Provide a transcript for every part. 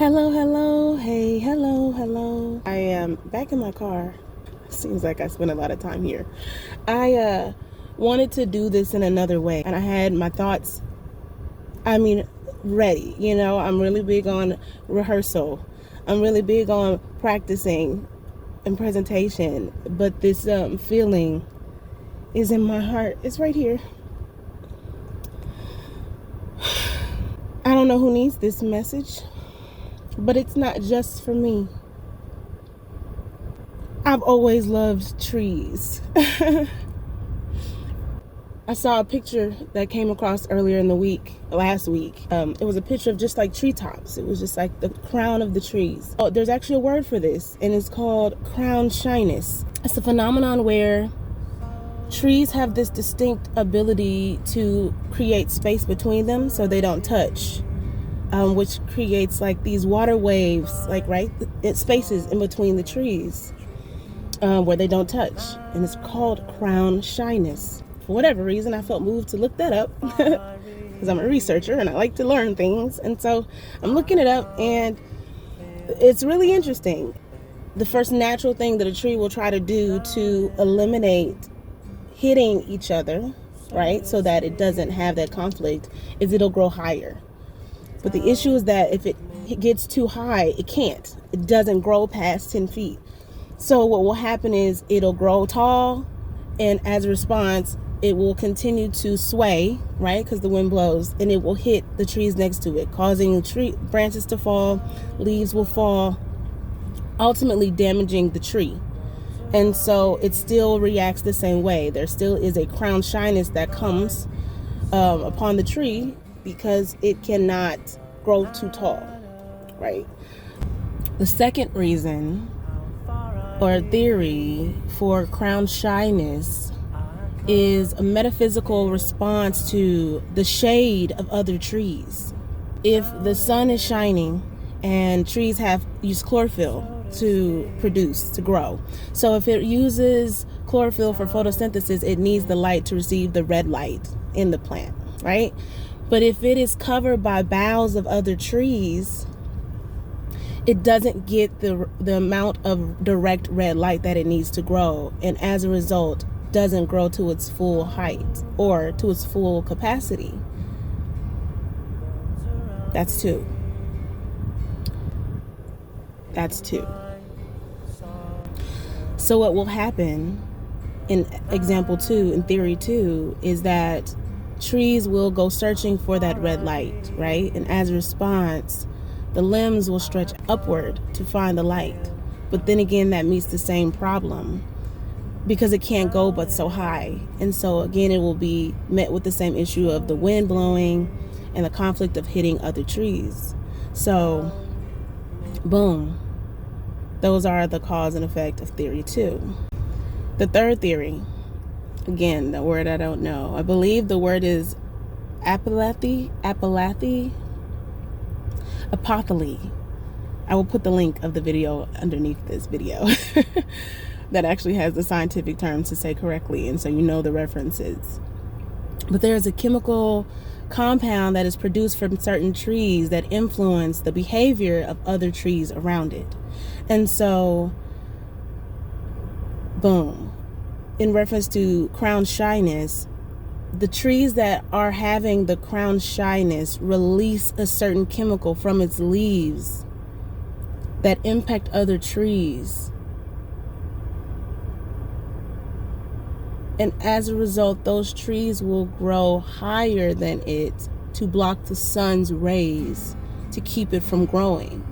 Hello, hey, hello. I am back in my car. Seems like I spent a lot of time here. I wanted to do this in another way, and I had my thoughts, ready. I'm really big on rehearsal. I'm really big on practicing and presentation, but this feeling is in my heart. It's right here. I don't know who needs this message, but it's not just for me. I've always loved trees. I saw a picture that came across earlier in the week, last week. It was a picture of just like treetops. It was just like the crown of the trees. Oh, there's actually a word for this, and it's called crown shyness. It's a phenomenon where trees have this distinct ability to create space between them so they don't touch, which creates like these water waves, spaces in between the trees where they don't touch. And it's called crown shyness. For whatever reason, I felt moved to look that up because I'm a researcher and I like to learn things. And so I'm looking it up, and it's really interesting. The first natural thing that a tree will try to do to eliminate hitting each other, right, so that it doesn't have that conflict, is it'll grow higher. But the issue is that if it gets too high, it can't. It doesn't grow past 10 feet. So what will happen is it'll grow tall, and as a response, it will continue to sway, right, because the wind blows, and it will hit the trees next to it, causing tree branches to fall, leaves will fall, ultimately damaging the tree. And so it still reacts the same way. There still is a crown shyness that comes upon the tree because it cannot grow too tall, right? The second reason or theory for crown shyness is a metaphysical response to the shade of other trees. If the sun is shining and trees use chlorophyll to grow. So if it uses chlorophyll for photosynthesis, it needs the light to receive the red light in the plant, right? But if it is covered by boughs of other trees, it doesn't get the amount of direct red light that it needs to grow, and as a result doesn't grow to its full height or to its full capacity. That's two. So what will happen in example 2, in theory 2, is that trees will go searching for that red light, right? And as a response, the limbs will stretch upward to find the light. But then again, that meets the same problem because it can't go but so high. And so again, it will be met with the same issue of the wind blowing and the conflict of hitting other trees. So, boom. Those are the cause and effect of theory 2. The third theory, again, the word I don't know. I believe the word is apothely. I will put the link of the video underneath this video that actually has the scientific terms to say correctly, and so you know the references. But there is a chemical compound that is produced from certain trees that influence the behavior of other trees around it. And so, boom, in reference to crown shyness, the trees that are having the crown shyness release a certain chemical from its leaves that impact other trees. And as a result, those trees will grow higher than it to block the sun's rays to keep it from growing.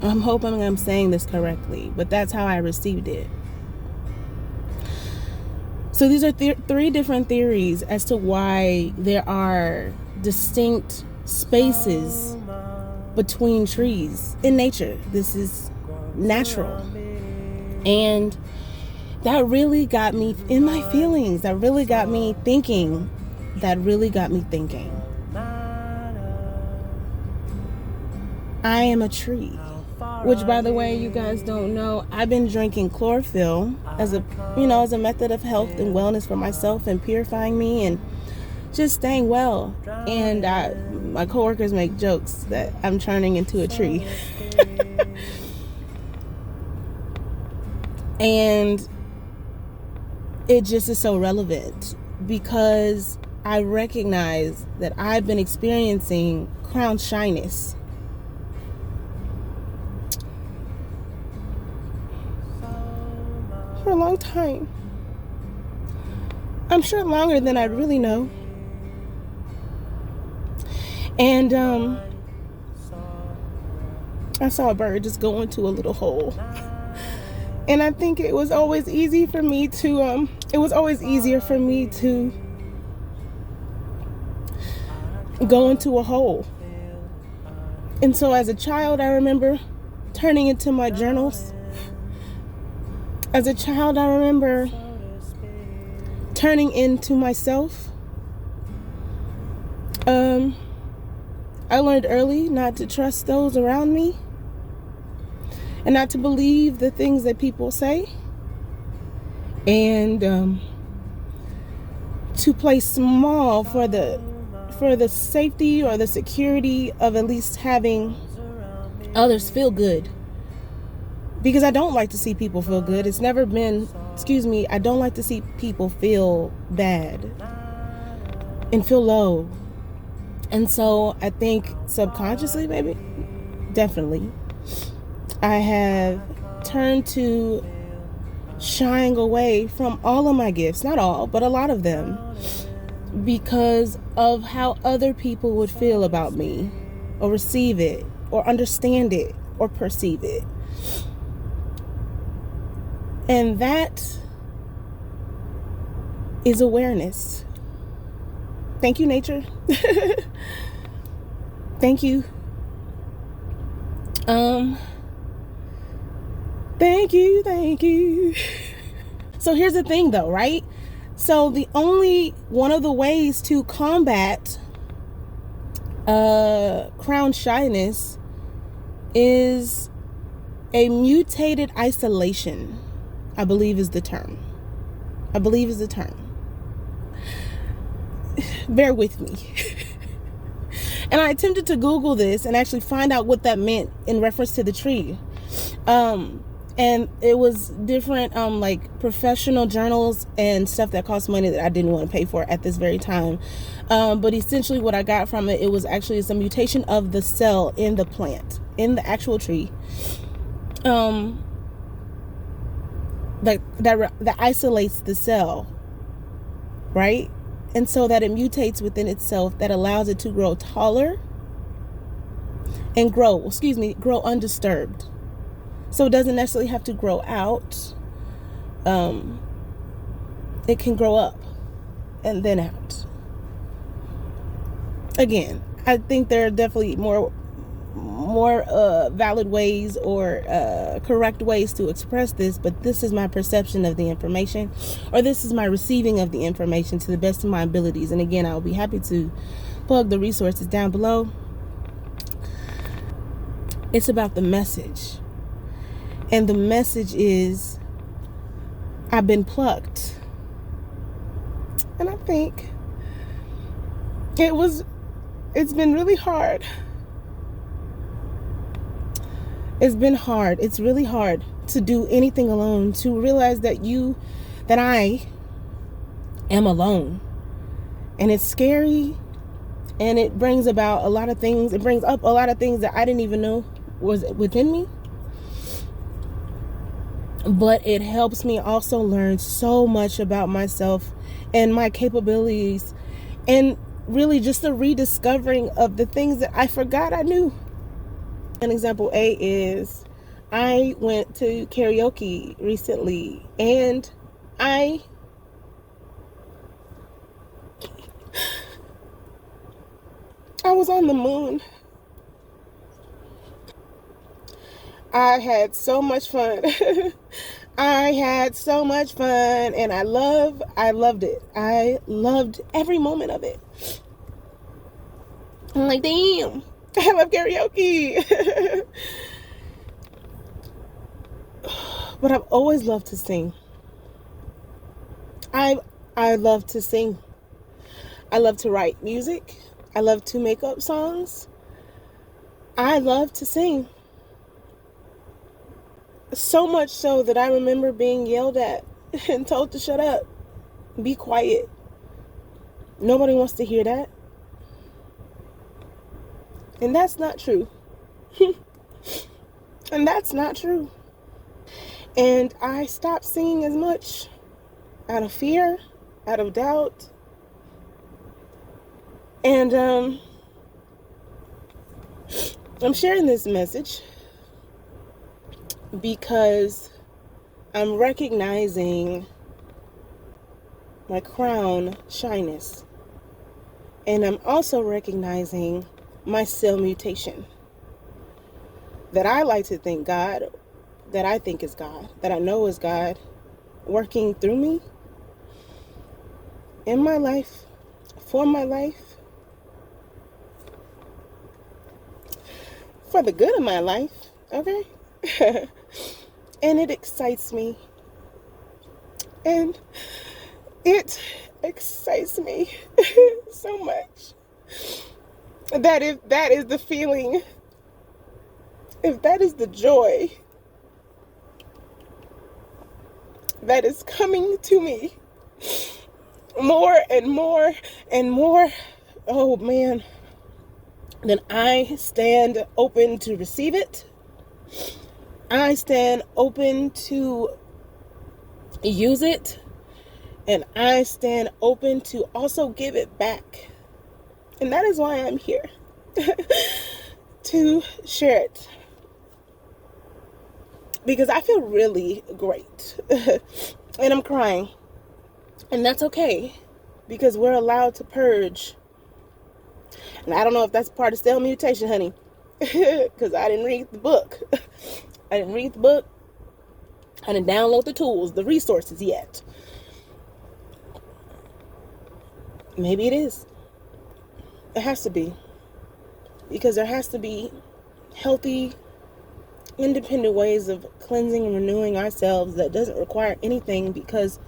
I'm hoping I'm saying this correctly, but that's how I received it. So these are three different theories as to why there are distinct spaces between trees in nature. This is natural. And that really got me in my feelings. That really got me thinking. I am a tree. Which, by the way, you guys don't know, I've been drinking chlorophyll as a method of health and wellness for myself and purifying me and just staying well. And my coworkers make jokes that I'm turning into a tree. And it just is so relevant because I recognize that I've been experiencing crown shyness. For a long time. I'm sure longer than I really know. And I saw a bird just go into a little hole. And I think it was always easy for me to, it was always easier for me to go into a hole. And so as a child, I remember turning into my journals. As a child, I remember turning into myself. I learned early not to trust those around me and not to believe the things that people say, and to play small for the safety or the security of at least having others feel good. Because I don't like to see people feel good. It's never been, I don't like to see people feel bad and feel low. And so I think subconsciously, maybe, definitely, I have turned to shying away from all of my gifts, not all, but a lot of them, because of how other people would feel about me or receive it or understand it or perceive it. And that is awareness. Thank you, nature. Thank you. Thank you. So here's the thing though, right? So one of the ways to combat crown shyness is a mutated isolation. I believe is the term. Bear with me. And I attempted to Google this and actually find out what that meant in reference to the tree. And it was different, like professional journals and stuff that cost money that I didn't want to pay for at this very time. But essentially what I got from it was actually it's a mutation of the cell in the plant, in the actual tree. That isolates the cell, right? And so that it mutates within itself, that allows it to grow taller and grow undisturbed. So it doesn't necessarily have to grow out. It can grow up and then out. Again, I think there are definitely more valid ways or correct ways to express this, but this is my perception of the information, or this is my receiving of the information to the best of my abilities. And again, I will be happy to plug the resources down below. It's about the message, and the message is I've been plucked. And I think it's been really hard. It's been hard. It's really hard to do anything alone, to realize that I am alone. And it's scary, and it brings about a lot of things. It brings up a lot of things that I didn't even know was within me. But it helps me also learn so much about myself and my capabilities, and really just a rediscovering of the things that I forgot I knew. An example A is I went to karaoke recently, and I was on the moon. I had so much fun. I had so much fun, and I loved it. I loved every moment of it. I'm like, damn, I love karaoke. But I've always loved to sing. I love to sing. I love to write music. I love to make up songs. I love to sing. So much so that I remember being yelled at and told to shut up. Be quiet. Nobody wants to hear that. And that's not true. And that's not true. And I stopped singing as much out of fear, out of doubt. And I'm sharing this message because I'm recognizing my crown shyness. And I'm also recognizing my cell mutation. That I like to think God, that I think is God, that I know is God, working through me, in my life, for my life, for the good of my life, okay? And it excites me. And it excites me so much that if that is the feeling, if that is the joy that is coming to me more and more and more, oh man, then I stand open to receive it. I stand open to use it. And I stand open to also give it back. And that is why I'm here. To share it. Because I feel really great. And I'm crying. And that's okay. Because we're allowed to purge. And I don't know if that's part of cell mutation, honey. Because I didn't read the book. I didn't download the tools, the resources yet. Maybe it is. It has to be. Because there has to be healthy, independent ways of cleansing and renewing ourselves that doesn't require anything because,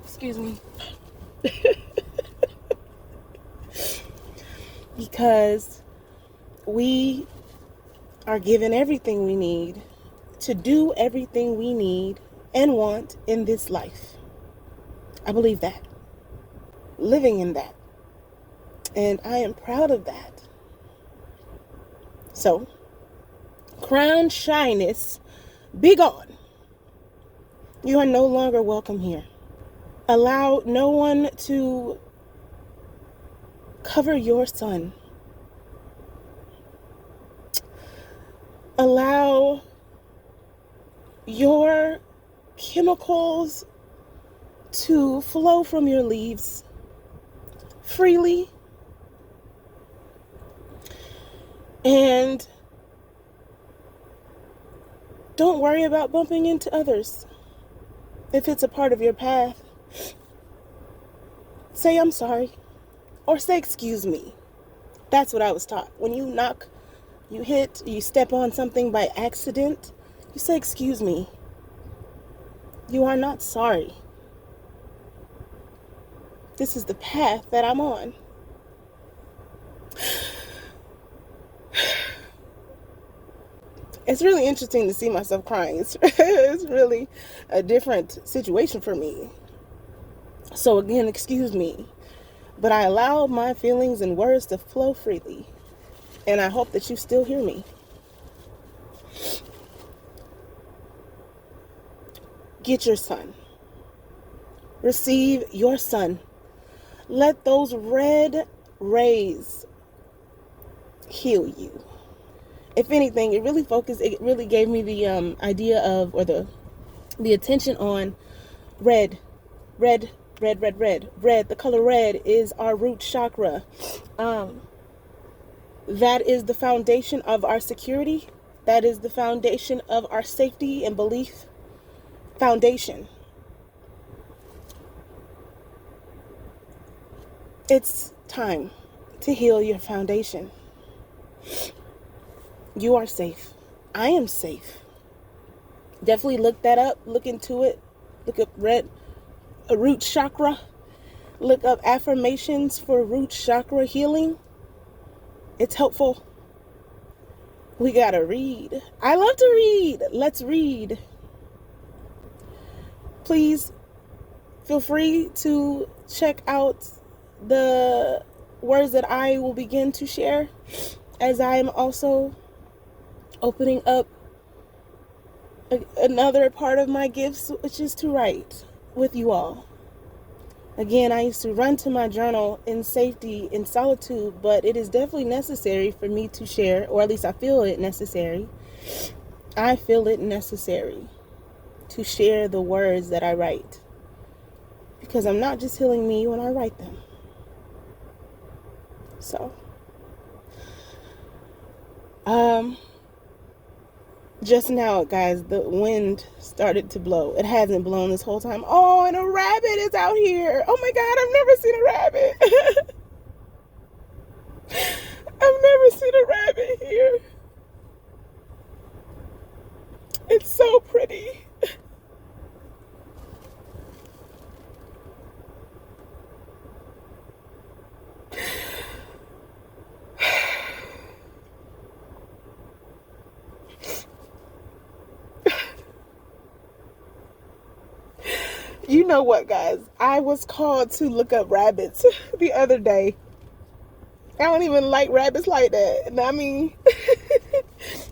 excuse me. Because we are given everything we need to do everything we need and want in this life. I believe that. Living in that. And I am proud of that. So, crown shyness, be gone. You are no longer welcome here. Allow no one to cover your sun. Allow your chemicals to flow from your leaves freely, and don't worry about bumping into others. If it's a part of your path, say I'm sorry or say excuse me. That's what I was taught. When you knock, you hit, you step on something by accident, you say excuse me. You are not sorry. This is the path that I'm on. It's really interesting to see myself crying. It's really a different situation for me. So again, excuse me. But I allow my feelings and words to flow freely. And I hope that you still hear me. Get your sun. Receive your sun. Let those red rays heal you. If anything, it really gave me the idea of, or the attention on red. The color red is our root chakra. That is the foundation of our security. That is the foundation of our safety and belief foundation. It's time to heal your foundation. You are safe. I am safe. Definitely look that up. Look into it. Look up red root chakra. Look up affirmations for root chakra healing. It's helpful. We gotta read. I love to read. Let's read. Please feel free to check out the words that I will begin to share, as I am also opening up another part of my gifts, which is to write with you all. Again, I used to run to my journal in safety, in solitude, but it is definitely necessary for me to share, or at least I feel it necessary. I feel it necessary to share the words that I write, because I'm not just healing me when I write them. So, just now, guys, the wind started to blow. It hasn't blown this whole time. Oh, and a rabbit is out here. Oh my God, I've never seen a rabbit. I've never seen a rabbit here. It's so pretty. You know what, guys? I was called to look up rabbits the other day. I don't even like rabbits like that. I mean, I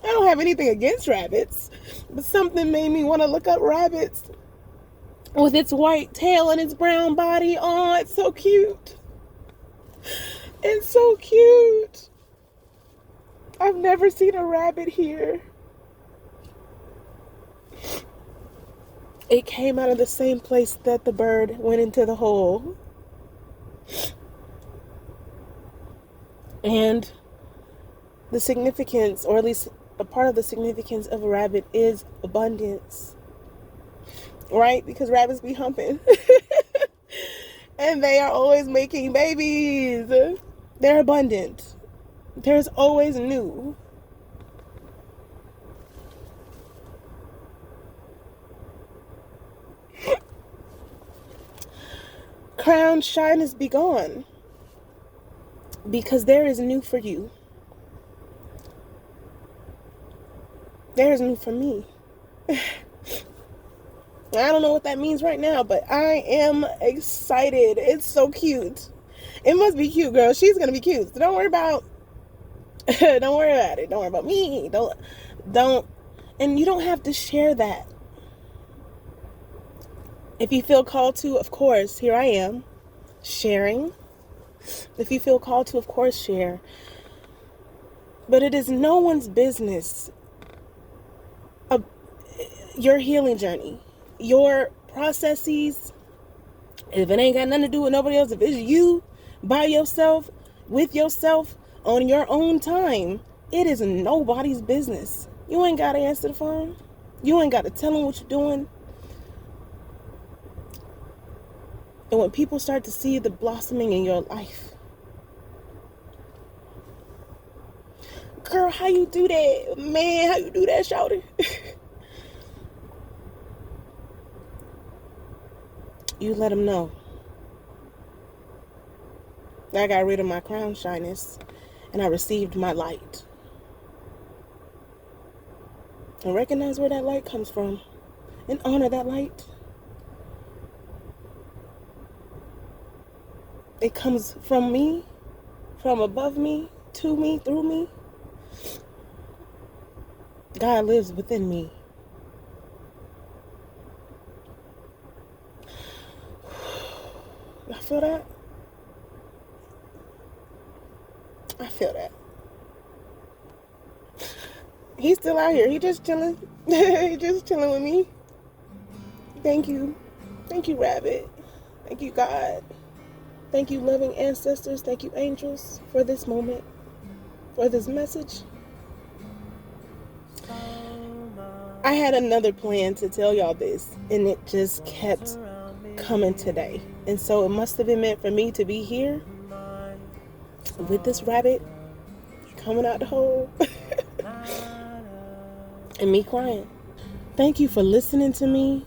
don't have anything against rabbits, but something made me want to look up rabbits with its white tail and its brown body. Oh, it's so cute. It's so cute. I've never seen a rabbit here. It came out of the same place that the bird went into the hole. And the significance, or at least a part of the significance of a rabbit, is abundance. Right? Because rabbits be humping. And they are always making babies. They're abundant. There's always new. Crown, shyness be gone, because there is new for you. There is new for me. I don't know what that means right now, but I am excited. It's so cute. It must be cute, girl. She's gonna be cute. So don't worry about it. Don't worry about me. Don't. And you don't have to share that. If you feel called to, of course, here I am, sharing. If you feel called to, of course, share. But it is no one's business. Your healing journey, your processes, if it ain't got nothing to do with nobody else, if it's you, by yourself, with yourself, on your own time, it is nobody's business. You ain't got to answer the phone. You ain't got to tell them what you're doing. And when people start to see the blossoming in your life, girl, how you do that? Man, how you do that, shawty? You let them know. I got rid of my crown shyness, and I received my light. And recognize where that light comes from, and honor that light. It comes from me, from above me, to me, through me. God lives within me. I feel that. I feel that. He's still out here. He just chilling. He just chilling with me. Thank you. Thank you, Rabbit. Thank you, God. Thank you, loving ancestors. Thank you, angels, for this moment, for this message. I had another plan to tell y'all this, and it just kept coming today. And so it must have been meant for me to be here with this rabbit coming out the hole and me crying. Thank you for listening to me,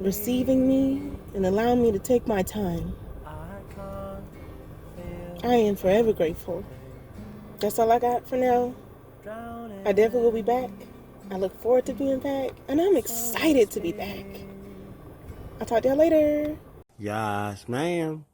receiving me, and allowing me to take my time. I am forever grateful. That's all I got for now. I definitely will be back. I look forward to being back, and I'm excited to be back. I'll talk to y'all later. Yes, ma'am.